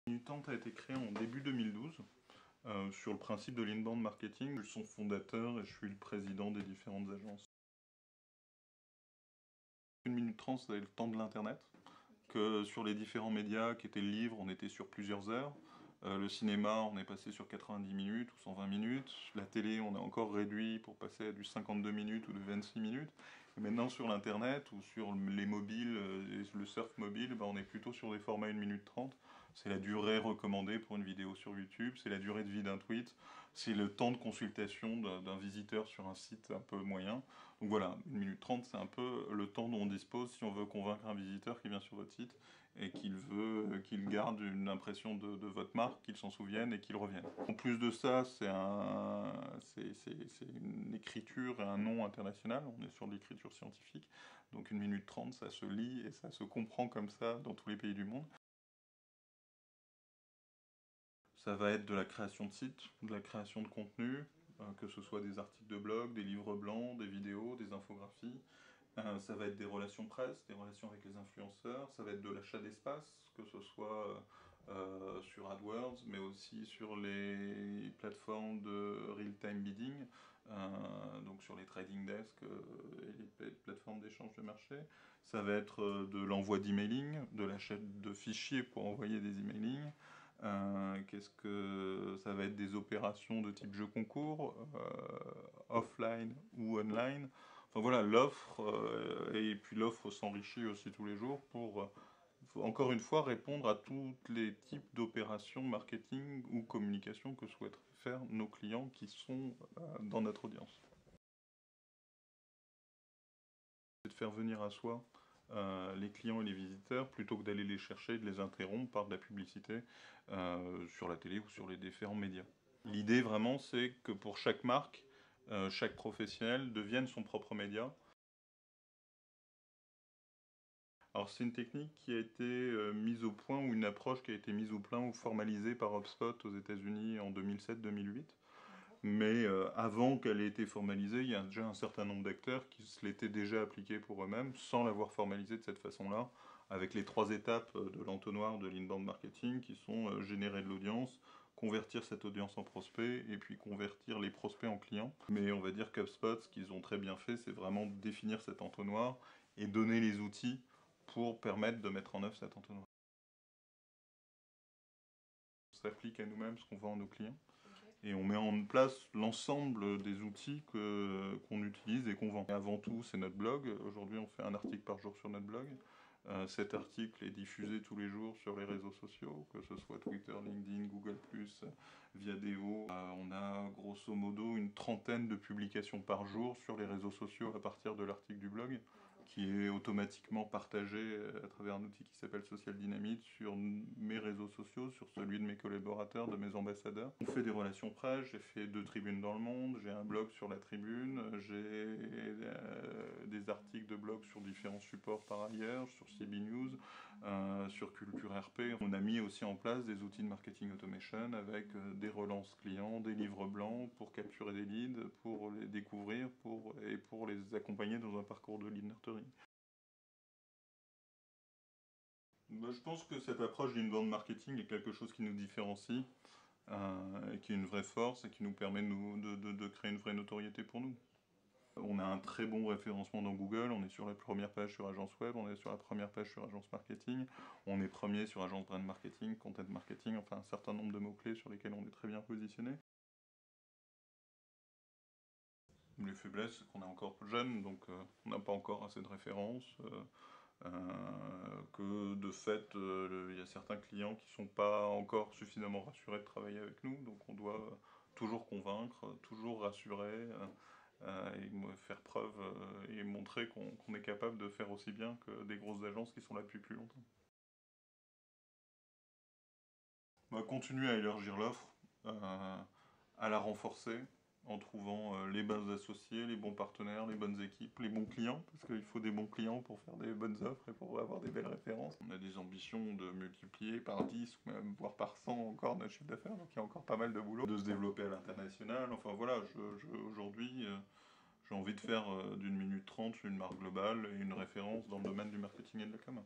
Minute30 a été créé en début 2012 sur le principe de l'inbound marketing. Je suis son fondateur et je suis le président des différentes agences. Une minute 30, c'était le temps de l'internet. Que sur les différents médias qui étaient le livre, on était sur plusieurs heures. Le cinéma, on est passé sur 90 minutes ou 120 minutes. La télé, on a encore réduit pour passer à du 52 minutes ou de 26 minutes. Et maintenant, sur l'internet ou sur les mobiles, le surf mobile, on est plutôt sur des formats 1 minute 30. C'est la durée recommandée pour une vidéo sur YouTube, c'est la durée de vie d'un tweet, c'est le temps de consultation d'un visiteur sur un site un peu moyen. Donc voilà, 1 minute 30, c'est un peu le temps dont on dispose si on veut convaincre un visiteur qui vient sur votre site et qu'il garde une impression de votre marque, qu'il s'en souvienne et qu'il revienne. En plus de ça, c'est une écriture et un nom international, on est sur de l'écriture scientifique, donc 1 minute 30, ça se lit et ça se comprend comme ça dans tous les pays du monde. Ça va être de la création de sites, de la création de contenu, que ce soit des articles de blog, des livres blancs, des vidéos, des infographies. Ça va être des relations presse, des relations avec les influenceurs, ça va être de l'achat d'espace, que ce soit sur AdWords, mais aussi sur les plateformes de real-time bidding, donc sur les trading desks et les plateformes d'échange de marché. Ça va être de l'envoi d'emailing, de l'achat de fichiers pour envoyer des emailings. Qu'est-ce que ça va être des opérations de type jeu concours, offline ou online. Enfin voilà, l'offre, et puis l'offre s'enrichit aussi tous les jours pour, encore une fois, répondre à tous les types d'opérations marketing ou communication que souhaitent faire nos clients qui sont dans notre audience. C'est de faire venir à soi les clients et les visiteurs plutôt que d'aller les chercher et de les interrompre par de la publicité sur la télé ou sur les différents médias. L'idée vraiment, c'est que pour chaque marque, chaque professionnel devienne son propre média. Alors c'est une technique qui a été mise au point, ou une approche qui a été mise au point ou formalisée par HubSpot aux États-Unis en 2007-2008. Mais avant qu'elle ait été formalisée, il y a déjà un certain nombre d'acteurs qui se l'étaient déjà appliqués pour eux-mêmes, sans l'avoir formalisée de cette façon-là, avec les 3 étapes de l'entonnoir de l'inbound marketing, qui sont générer de l'audience, convertir cette audience en prospects, et puis convertir les prospects en clients. Mais on va dire qu'HubSpot, ce qu'ils ont très bien fait, c'est vraiment définir cet entonnoir et donner les outils pour permettre de mettre en œuvre cet entonnoir. On s'applique à nous-mêmes ce qu'on vend à nos clients. Et on met en place l'ensemble des outils qu'on utilise et qu'on vend. Et avant tout, c'est notre blog. Aujourd'hui, on fait un article par jour sur notre blog. Cet article est diffusé tous les jours sur les réseaux sociaux, que ce soit Twitter, LinkedIn, Google+, Viadeo. On a grosso modo une trentaine de publications par jour sur les réseaux sociaux à partir de l'article du blog, qui est automatiquement partagé à travers un outil qui s'appelle Social Dynamite sur mes réseaux sociaux, sur celui de mes collaborateurs, de mes ambassadeurs. On fait des relations presse, j'ai fait 2 tribunes dans le monde, j'ai un blog sur la tribune, j'ai des articles de blog sur différents supports par ailleurs, sur CB News, sur Culture RP. On a mis aussi en place des outils de marketing automation avec des relances clients, des livres blancs pour capturer des leads, pour les découvrir et pour les accompagner dans un parcours de lead nurturing. Je pense que cette approche d'inbound marketing est quelque chose qui nous différencie, et qui est une vraie force et qui nous permet de créer une vraie notoriété pour nous. On a un très bon référencement dans Google, on est sur la première page sur Agence Web, on est sur la première page sur Agence Marketing, on est premier sur Agence Brand Marketing, Content Marketing, enfin un certain nombre de mots-clés sur lesquels on est très bien positionné. Les faiblesses, c'est qu'on est encore jeune, donc on n'a pas encore assez de références. Que de fait, il y a certains clients qui ne sont pas encore suffisamment rassurés de travailler avec nous, donc on doit toujours convaincre, toujours rassurer, et faire preuve et montrer qu'on est capable de faire aussi bien que des grosses agences qui sont là depuis plus longtemps. Continuer à élargir l'offre, à la renforcer, en trouvant les bons associés, les bons partenaires, les bonnes équipes, les bons clients, parce qu'il faut des bons clients pour faire des bonnes offres et pour avoir des belles références. On a des ambitions de multiplier par 10 ou même voire par 100 encore notre chiffre d'affaires, donc il y a encore pas mal de boulot. De se développer à l'international, enfin voilà, aujourd'hui j'ai envie de faire d'une minute 30 une marque globale et une référence dans le domaine du marketing et de la com.